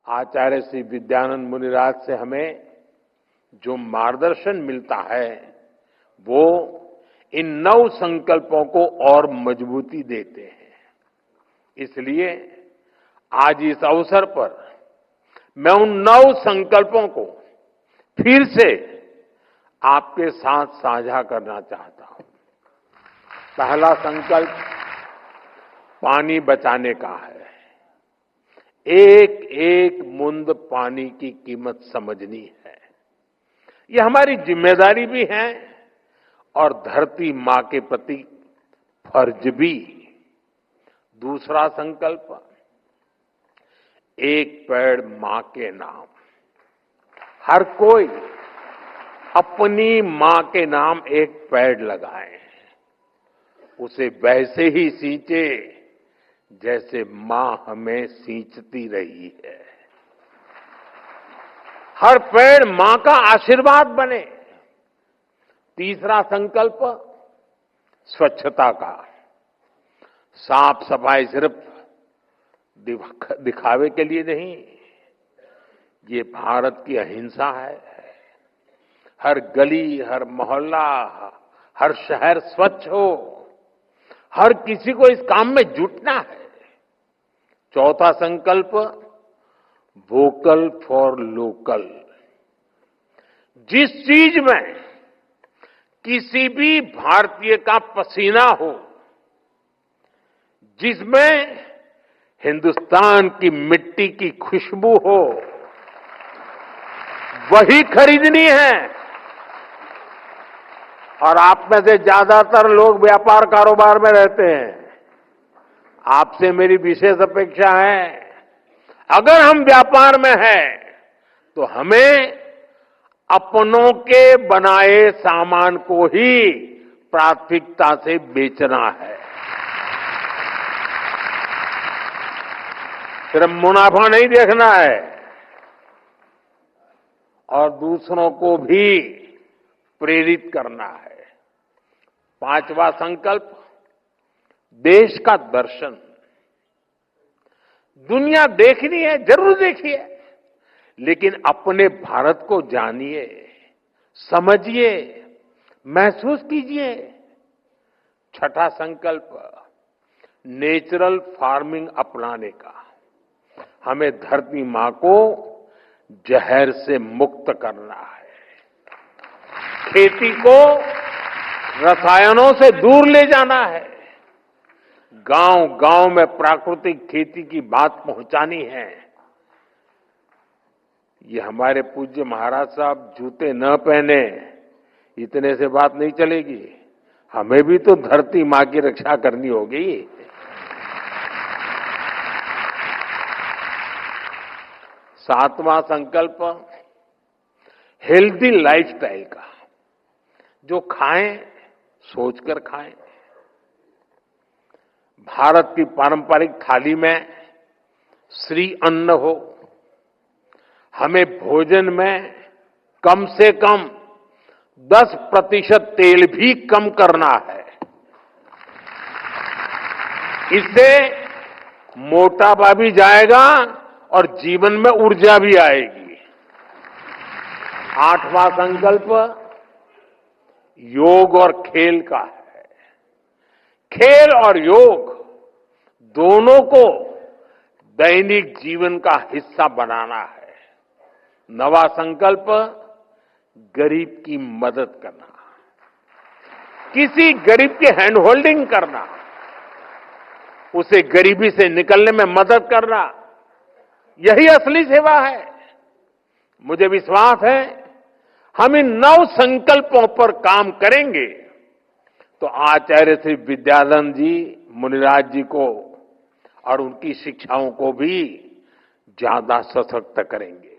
आचार्य श्री विद्यानंद मुनिराज से हमें जो मार्गदर्शन मिलता है वो इन 9 संकल्पों को और मजबूती देते हैं। इसलिए आज इस अवसर पर मैं उन 9 संकल्पों को फिर से आपके साथ साझा करना चाहता हूं। पहला संकल्प पानी बचाने का है। एक एक बूंद पानी की कीमत समझनी है। ये हमारी जिम्मेदारी भी है और धरती मां के प्रति फर्ज भी। दूसरा संकल्प, एक पेड़ मां के नाम। हर कोई अपनी मां के नाम एक पेड़ लगाए, उसे वैसे ही सींचे जैसे मां हमें सींचती रही है। हर पेड़ मां का आशीर्वाद बने। तीसरा संकल्प स्वच्छता का। साफ सफाई सिर्फ दिखावे के लिए नहीं, ये भारत की अहिंसा है। हर गली, हर मोहल्ला, हर शहर स्वच्छ हो। हर किसी को इस काम में जुटना है। चौथा संकल्प वोकल फॉर लोकल। जिस चीज में किसी भी भारतीय का पसीना हो, जिसमें हिंदुस्तान की मिट्टी की खुशबू हो, वही खरीदनी है। और आप में से ज्यादातर लोग व्यापार कारोबार में रहते हैं। आपसे मेरी विशेष अपेक्षा है, अगर हम व्यापार में हैं तो हमें अपनों के बनाए सामान को ही प्राथमिकता से बेचना है। सिर्फ मुनाफा नहीं देखना है और दूसरों को भी प्रेरित करना है। पांचवा संकल्प देश का दर्शन। दुनिया देखनी है, जरूर देखिए, लेकिन अपने भारत को जानिए, समझिए, महसूस कीजिए। छठा संकल्प नेचुरल फार्मिंग अपनाने का। हमें धरती मां को जहर से मुक्त करना है। खेती को रसायनों से दूर ले जाना है। गांव-गांव में प्राकृतिक खेती की बात पहुंचानी है। ये हमारे पूज्य महाराज साहब जूते न पहने, इतने से बात नहीं चलेगी। हमें भी तो धरती मां की रक्षा करनी होगी। सातवां संकल्प हेल्दी लाइफस्टाइल का। जो खाएं सोचकर खाएं। भारत की पारंपरिक थाली में श्री अन्न हो। हमें भोजन में कम से कम 10% तेल भी कम करना है। इससे मोटापा भी जाएगा और जीवन में ऊर्जा भी आएगी। आठवां संकल्प योग और खेल का है। खेल और योग दोनों को दैनिक जीवन का हिस्सा बनाना है। नवा संकल्प गरीब की मदद करना। किसी गरीब की हैंड होल्डिंग करना, उसे गरीबी से निकलने में मदद करना, यही असली सेवा है। मुझे विश्वास है हम इन 9 संकल्पों पर काम करेंगे तो आचार्य श्री विद्यानंद जी मुनिराज जी को और उनकी शिक्षाओं को भी ज्यादा सशक्त करेंगे।